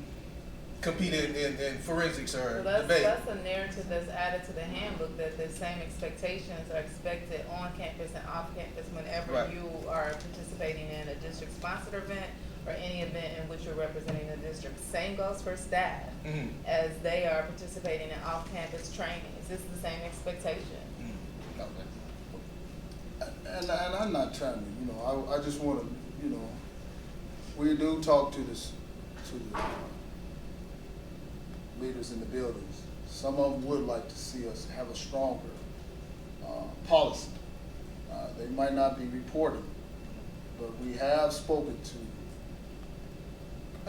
compete in forensics or So debate. that's a narrative that's added to the handbook, that the same expectations are expected on campus and off campus whenever Right. you are participating in a district sponsored event or any event in which you're representing the district. Same goes for staff, Mhm. as they are participating in off campus trainings. It's the same expectation. Mhm. Okay. And I'm not trying to, you know, I just wanna, you know, we do talk to the leaders in the buildings. Some of them would like to see us have a stronger, policy. They might not be reporting, but we have spoken to.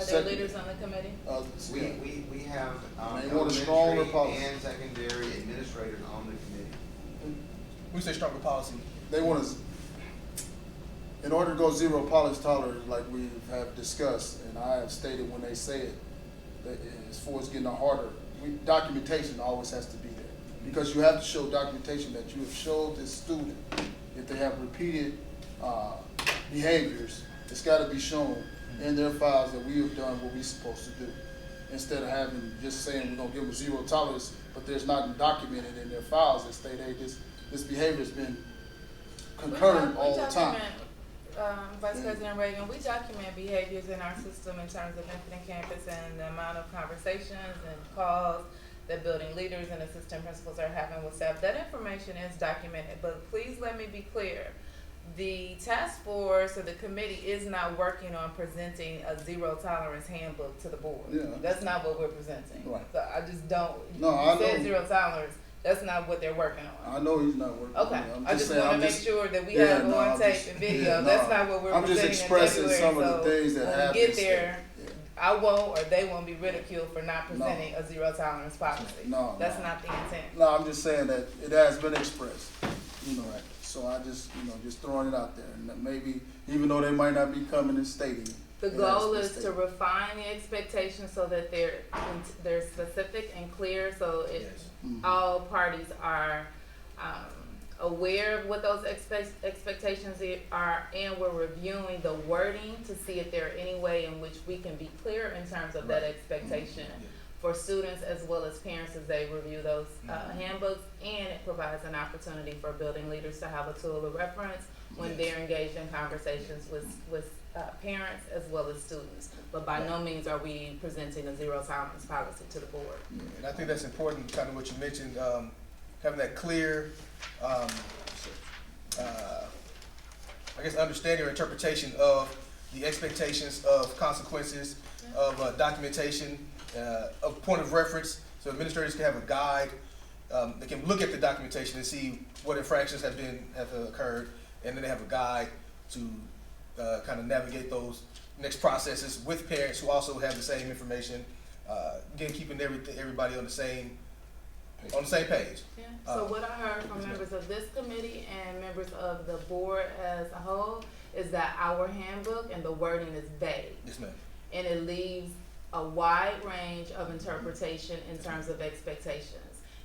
Are there second- leaders on the committee? Others, We, yeah. we have, They want a stronger elementary policy. and secondary administrators on the committee. We say stronger policy. they want us, in order to go zero tolerance, like we have discussed, and I have stated when they say it, that as far as getting harder, documentation always has to be there. Because you have to show documentation that you have showed this student, if they have repeated behaviors, it's gotta be shown in their files that we have done what we're supposed to do. Instead of having, just saying we're gonna give them zero tolerance, but there's not documented in their files that state, hey, this behavior's been concurrent all the time. Vice President Reagan, we document behaviors in our system in terms of Infinite Campus and the amount of conversations and calls that building leaders and assistant principals are having with staff. That information is documented, but please let me be clear. The task force or the committee is not working on presenting a zero tolerance handbook to the board. Yeah. That's not what we're presenting. Right. So I just don't, No, you I said know. zero tolerance, that's not what they're working on. I know he's not working. Okay, I'm I just saying, wanna I'm make just- sure that we yeah, have no, on I'm tape just- and video, yeah, that's no, not what we're I'm just presenting in expressing February, some of the so things that when have we get been there, stated. Yeah. I won't or they won't be ridiculed for not presenting a zero tolerance policy. No, That's no. not the intent. No, I'm just saying that it has been expressed, you know, so I just, just throwing it out there, and that maybe, even though they might not be coming and stating it. The it has goal been is to stated. refine the expectations so that they're specific and clear, so it, Yes. Mhm. all parties are, aware of what those expectations are, and we're reviewing the wording to see if there are any way in which we can be clear in terms of that Right. expectation Yeah. for students as well as parents as they review those handbooks, and it provides an opportunity for building leaders to have a tool of reference when Yes. they're engaged in conversations with parents as well as students. But by no means are we presenting a zero tolerance policy to the board. And I think that's important, kind of what you mentioned, having that clear, I guess, understanding or interpretation of the expectations of consequences, of documentation, of point of reference, so administrators can have a guide. They can look at the documentation and see what infractions have occurred, and then they have a guide to kind of navigate those next processes with parents who also have the same information. Again, keeping everybody on the same page. Yeah. So what I heard from members of this committee and members of the board as a whole is that our handbook and the wording is vague. Yes, ma'am. And it leaves a wide range of interpretation in terms of expectations.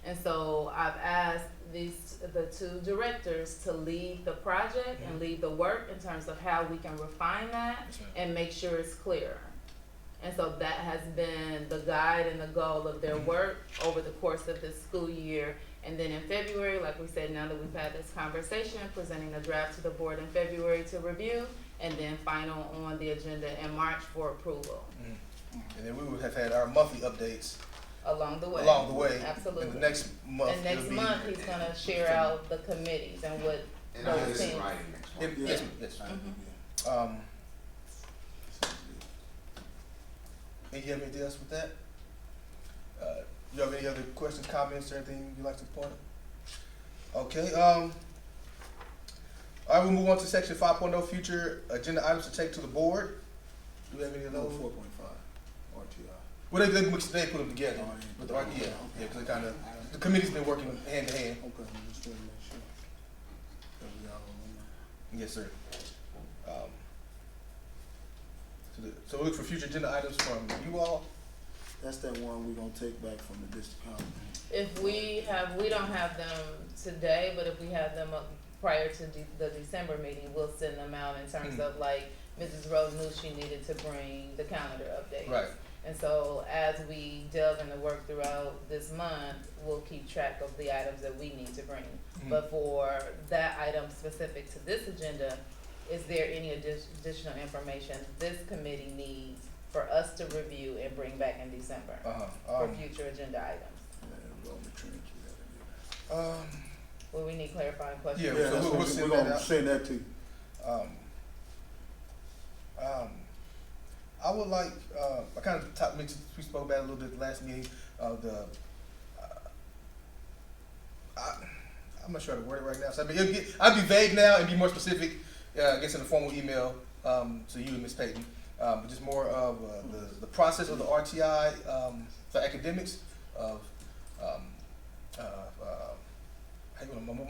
And so I've asked the two directors to lead the project and lead the work in terms of how we can refine that Yes, ma'am. and make sure it's clear. And so that has been the guide and the goal of their work over the course of this school year. And then in February, like we said, now that we've had this conversation, presenting a draft to the board in February to review, and then final on the agenda in March for approval And then we would have had our monthly updates along the way. Absolutely. And the next month. And next it'll be- month, he's gonna share out the committees and what And I'll those get this in teams. writing next month. Yes, yes. And you have anything else with that? You have any other questions, comments, or anything you'd like to point out? Okay, all right, we'll move on to section 5.0, future agenda items to take to the board. Do we have any of No, those? 4.5 RTI. Well, they put them together. Oh, yeah. With the, yeah, because they kind of, the committee's been working hand to hand. Okay, I'm just trying to make sure that we all on Yes, sir. So we look for future agenda items from you all. That's that one we're gonna take back from the district council. If we don't have them today, but if we have them prior to the December meeting, we'll send them out in terms of like, Mrs. Rose knew she needed to bring the calendar updates. Right. And so as we delve into work throughout this month, we'll keep track of the items that we need to bring. But for that item specific to this agenda, is there any additional information this committee needs for us to review and bring back in December for future agenda items? Yeah, we're gonna retreat to that. Will we need clarifying questions? Yeah, Yeah, so that's we'll what send we're that gonna out. send that to you. I would like, I kind of mentioned, we spoke about it a little bit at the last meeting, I'm not sure how to word it right now, so I'd be vague now and be more specific, I guess in a formal email, to you and Ms. Payton. But just more of, the process of the RTI, for academics of,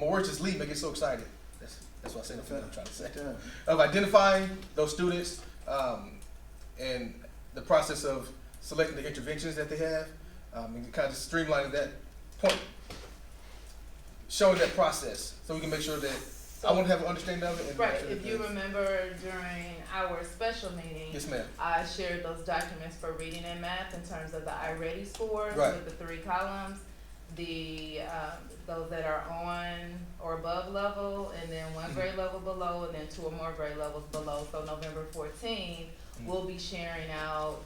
my words just leave, I get so excited. That's what I said, I'm trying to say. Yeah. Of identifying those students, and the process of selecting the interventions that they have, and kind of streamlining that point, showing that process, so we can make sure that I want to have an understanding of it. And make Right, sure if that you remember during our special meeting, Yes, ma'am. I shared those documents for reading and math in terms of the iReady scores Right. with the 3 columns. The, those that are on or above level, and then 1 grade level below, and then 2 or more grade levels below. So November 14th, we'll be sharing out,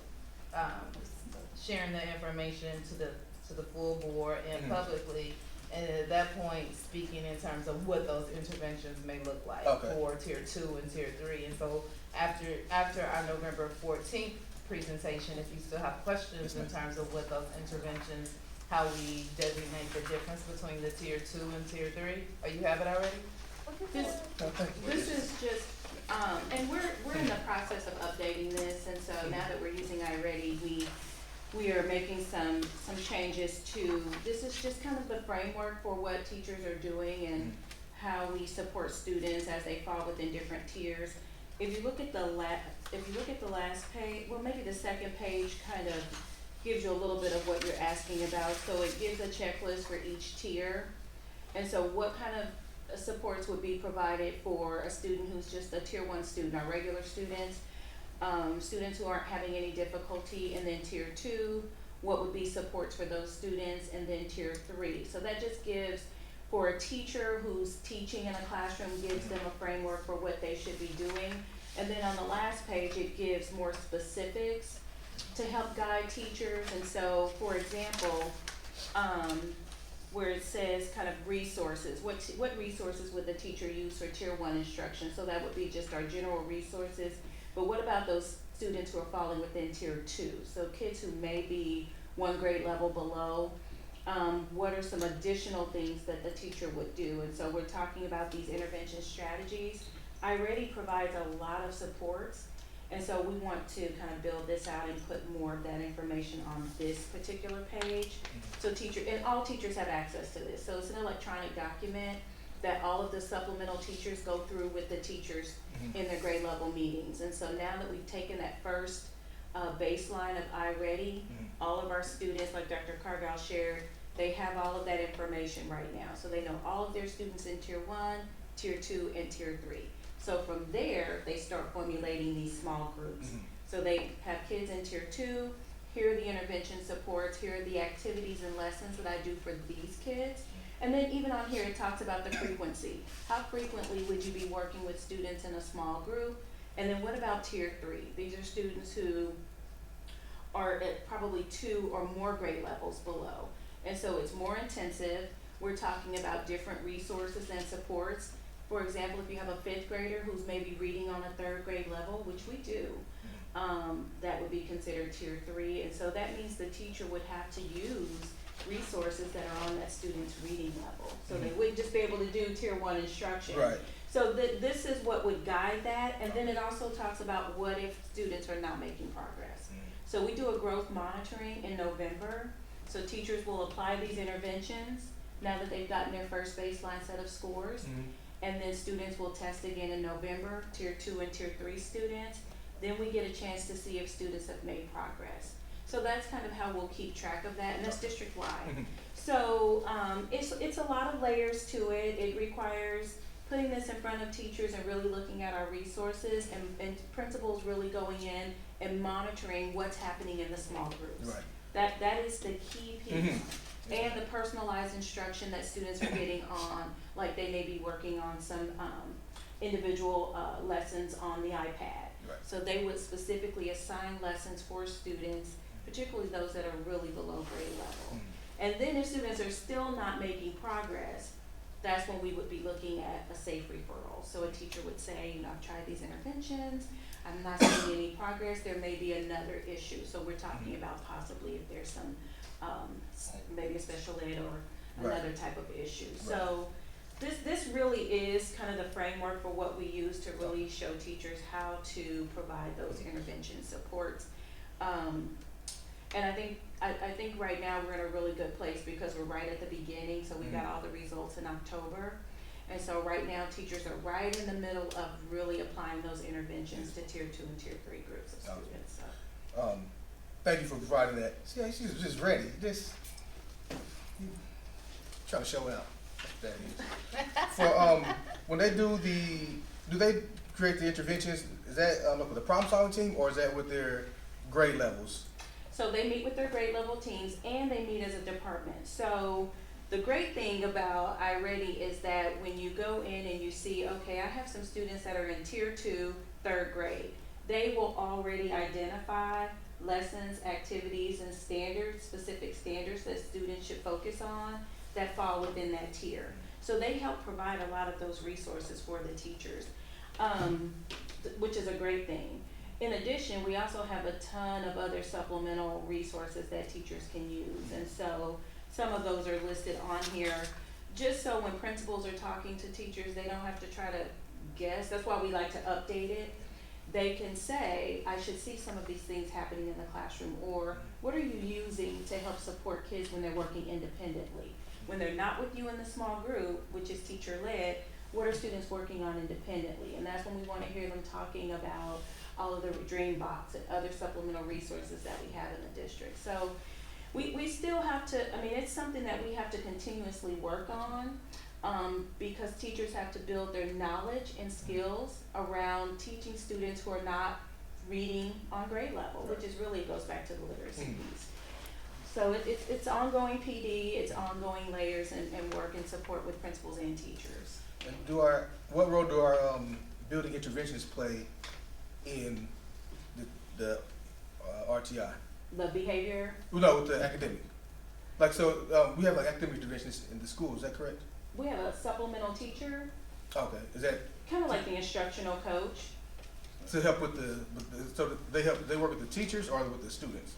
sharing the information to the full board and publicly. And at that point, speaking in terms of what those interventions may look like for tier 2 and tier 3. And so after our November 14th presentation, if you still have questions in terms of what those interventions, how we designate the difference between the tier 2 and tier 3, or you have it already? This is just, and we're in the process of updating this, and so now that we're using iReady, we are making some changes to, this is just kind of the framework for what teachers are doing and how we support students as they fall within different tiers. If you look at the last page, well, maybe the second page kind of gives you a little bit of what you're asking about. So it gives a checklist for each tier. And so what kind of supports would be provided for a student who's just a tier 1 student, our regular students, students who aren't having any difficulty, and then tier 2, what would be supports for those students, and then tier 3. So that just gives, for a teacher who's teaching in a classroom, gives them a framework for what they should be doing. And then on the last page, it gives more specifics to help guide teachers. And so, for example, where it says kind of resources, what resources would the teacher use for tier 1 instruction? So that would be just our general resources. But what about those students who are falling within tier 2? So kids who may be 1 grade level below, what are some additional things that the teacher would do? And so we're talking about these intervention strategies. iReady provides a lot of supports, and so we want to kind of build this out and put more of that information on this particular page. So and all teachers have access to this. So it's an electronic document that all of the supplemental teachers go through with the teachers in their grade level meetings. And so now that we've taken that first baseline of iReady, all of our students, like Dr. Carval shared, they have all of that information right now. So they know all of their students in tier 1, tier 2, and tier 3. So from there, they start formulating these small groups. So they have kids in tier 2, here are the intervention supports, here are the activities and lessons that I do for these kids. And then even on here, it talks about the frequency. How frequently would you be working with students in a small group? And then what about tier 3? These are students who are at probably 2 or more grade levels below. And so it's more intensive. We're talking about different resources and supports. For example, if you have a 5th grader who's maybe reading on a 3rd grade level, which we do, that would be considered tier 3. And so that means the teacher would have to use resources that are on that student's reading level. So they wouldn't just be able to do tier 1 instruction. Right. So this is what would guide that. And then it also talks about what if students are not making progress. So we do a growth monitoring in November. So teachers will apply these interventions now that they've gotten their first baseline set of scores. And then students will test again in November, tier 2 and tier 3 students. Then we get a chance to see if students have made progress. So that's kind of how we'll keep track of that, and that's district-wide. So it's a lot of layers to it. It requires putting this in front of teachers and really looking at our resources, and principals really going in and monitoring what's happening in the small groups. Right. That is the key piece. And the personalized instruction that students are getting on, like they may be working on some individual lessons on the iPad. Right. So they would specifically assign lessons for students, particularly those that are really below grade level. And then if students are still not making progress, that's when we would be looking at a safe referral. So a teacher would say, I've tried these interventions, I'm not seeing any progress, there may be another issue. So we're talking about possibly if there's some, maybe a special ed or another type of issue. So this really is kind of the framework for what we use to really show teachers how to provide those intervention supports. And I think right now we're in a really good place because we're right at the beginning, so we got all the results in October. And so right now, teachers are right in the middle of really applying those interventions to tier 2 and tier 3 groups of students, so. Thank you for providing that. See, she's just ready, just trying to show out. That's what that is. For, when they do they create the interventions, is that with the problem solving team, or is that with their grade levels? So they meet with their grade level teams and they meet as a department. So the great thing about iReady is that when you go in and you see, okay, I have some students that are in tier 2, 3rd grade, they will already identify lessons, activities, and standards, specific standards that students should focus on that fall within that tier. So they help provide a lot of those resources for the teachers, which is a great thing. In addition, we also have a ton of other supplemental resources that teachers can use, and so some of those are listed on here, just so when principals are talking to teachers, they don't have to try to guess. That's why we like to update it. They can say, I should see some of these things happening in the classroom, or what are you using to help support kids when they're working independently? When they're not with you in the small group, which is teacher-led, what are students working on independently? And that's when we want to hear them talking about all of the Dream Box and other supplemental resources that we have in the district. So we still have to, I mean, it's something that we have to continuously work on, because teachers have to build their knowledge and skills around teaching students who are not reading on grade level, which is really goes back to the literacy piece. So it's ongoing PD, it's ongoing layers and work and support with principals and teachers. And what role do our building interventions play in the RTI? The behavior, No, with the academic. Like, so we have like academic interventions in the school, is that correct? we have a supplemental teacher, Okay, is that kind of like the instructional coach. to help with so they work with the teachers or with the students?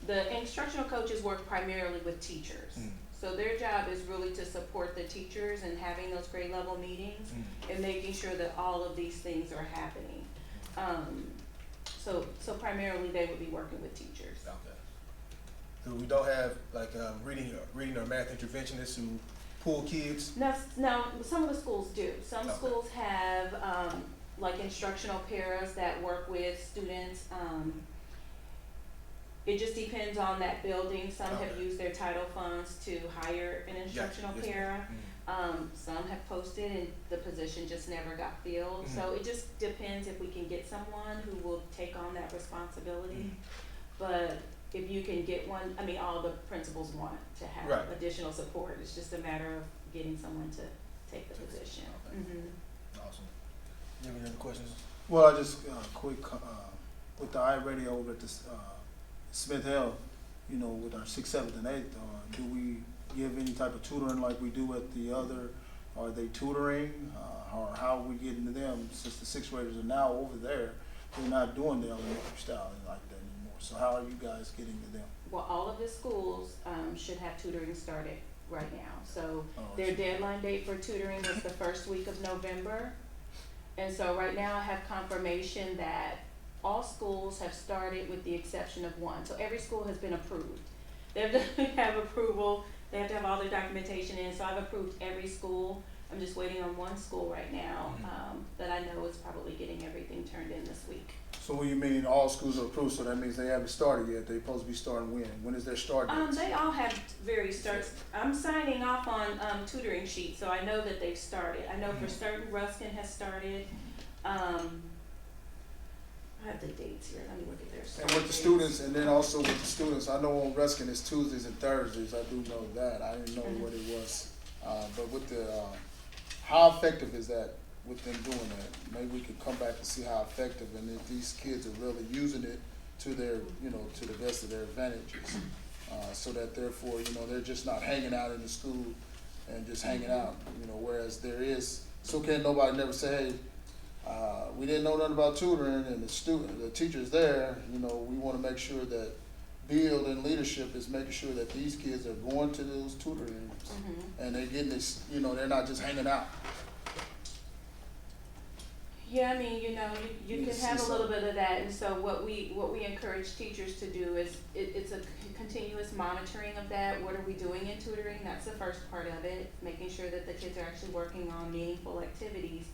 The instructional coaches work primarily with teachers. Mm. So their job is really to support the teachers and having those grade level meetings and making sure that all of these things are happening. So primarily they would be working with teachers. Okay. So we don't have like reading or math interventionists who pull kids? Now, some of the schools do. Some Okay. schools have like instructional paras that work with students. It just depends on that building. Some have Okay. used their title funds to hire an instructional Yes, para. ma'am. Some have posted and the position just never got filled. So it just depends if we can get someone who will take on that responsibility. But if you can get one, I mean, all the principals want to have Right. additional support. It's just a matter of getting someone to take the position. Okay. Awesome. You have any other questions? Well, I just, quick, with the iReady over at the, Smith Hill, you know, with our 6th, 7th, and 8th, do we give any type of tutoring like we do at the other? Are they tutoring, or how are we getting to them, since the 6th graders are now over there? They're not doing the elementary style like that anymore, so how are you guys getting to them? Well, all of the schools should have tutoring started right now. So Oh, I their see. deadline date for tutoring was the first week of November. And so right now I have confirmation that all schools have started with the exception of one. So every school has been approved. They have to have approval, they have to have all their documentation in. So I've approved every school. I'm just waiting on one school right now that I know is probably getting everything turned in this week. So what do you mean all schools are approved, so that means they haven't started yet? They're supposed to be starting when? When is their start date? They all have various starts. I'm signing off on tutoring sheets, so I know that they've started. I know for certain Ruskin has started. I have the dates here, let me look at their start And with the dates. students, and then also with the students, I know on Ruskin it's Tuesdays and Thursdays, I do know that, I didn't know what it was. But with the, how effective is that with them doing that? Maybe we could come back and see how effective, and if these kids are really using it to their, you know, to the best of their advantages. So that therefore, you know, they're just not hanging out in the school and just hanging out, you know, whereas there is, so can nobody never say, hey, we didn't know nothing about tutoring, and the teachers there, you know, we wanna make sure that build and leadership is making sure that these kids are going to those tutoring and they're getting this, you know, they're not just hanging out. Yeah, I mean, you know, you You can see have a little something. bit of that, and so what we encourage teachers to do is, it's a continuous monitoring of that. What are we doing in tutoring? That's the first part of it, making sure that the kids are actually working on meaningful activities.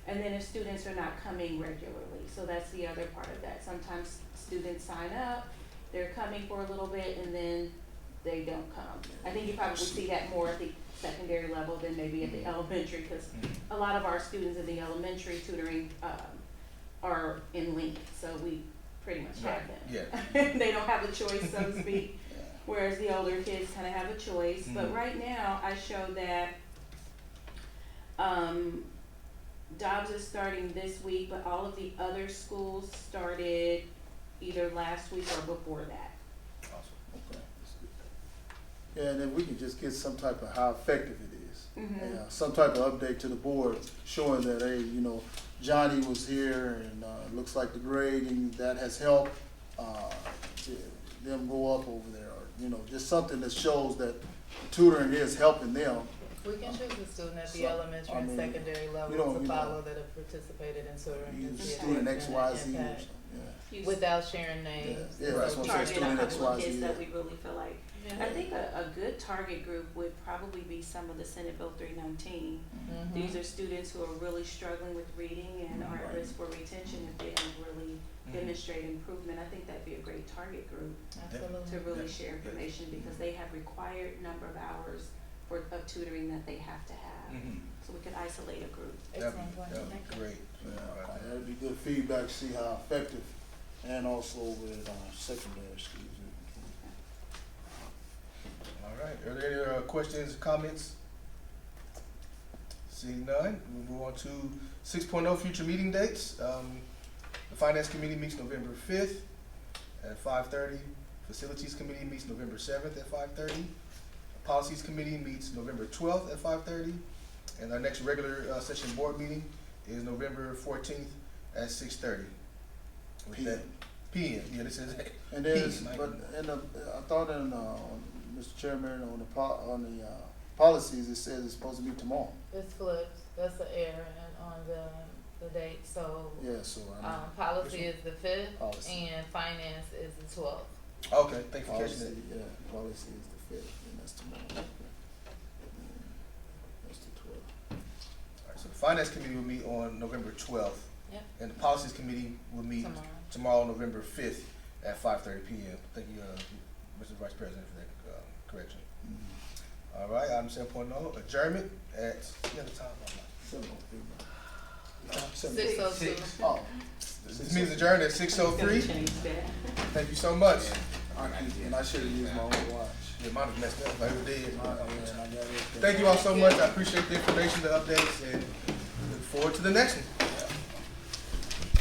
And then if students are not coming regularly, so that's the other part of that. Sometimes students sign up, they're coming for a little bit, and then they don't come. I think you probably see that more at the secondary level than maybe at the elementary, because a lot of our students in the elementary tutoring, are in Lincoln, so we pretty much have them. Yeah. They don't have a choice, so to speak, whereas the older kids kind of have a choice. But Mhm. right now, I show that, Dobbs is starting this week, but all of the other schools started either last week or before that. Awesome. Okay, that's good. Yeah, and then we can just get some type of how effective it is. Mhm. Yeah, some type of update to the board showing that, hey, you know, Johnny was here and, it looks like the grading, that has helped, to them go up over there, or, you know, just something that shows that tutoring is helping them. We can choose a student at the So, elementary I and mean, secondary you level don't- to you follow know, that have participated in tutoring. You and see if student there's X, been Y, an Z or impact. something, You Without sharing names. Yeah, that's what I'm saying, target a student X, couple of Y, kids Z, that yeah. we really feel like. Yeah. I think a good target group would probably be some of the Senate Bill 319. Mhm. These are students who are really struggling with reading and are at Right. risk for retention if they don't really demonstrate improvement. I think that'd be a great target group Absolutely. to really Yeah. share information, because they have required number of hours of tutoring that they have to have. Mhm. So we could isolate a group. Excellent point. That'd be great. Yeah, that'd be good feedback, to see how effective, and also with, secondary schools. All right, are there any questions, comments? Seeing none, we'll move on to 6.0 future meeting dates. The Finance Committee meets November 5th at 5:30. Facilities Committee meets November 7th at 5:30. Policies Committee meets November 12th at 5:30. And our next regular session board meeting is November 14th at 6:30. With that- PM, yeah, this is And there's, PM, but, I thought in, Mr. Chairman, on the policies, it says it's supposed to be tomorrow. It's flipped, that's the error and on the date, so, Yeah, so I know. policy is the 5th Policy. and finance is the 12th. Okay, thank you for catching Policy, that. yeah, policy is the 5th, and that's tomorrow. That's the 12th. All right, so the Finance Committee will meet on November 12th. Yep. And the Policies Committee will meet tomorrow, November 5th at 5:30 PM. Thank you, Mr. Vice President, for that correction. All right, item 7.0, adjournment at, you have the time on that? 6:02. Oh. This meeting is adjourned at 6:03. Thank you so much. And I should have used my own watch. Yeah, mine was messed up, like it did. And I got everything. Thank you all so much. I appreciate the information, the updates, and look forward to the next one.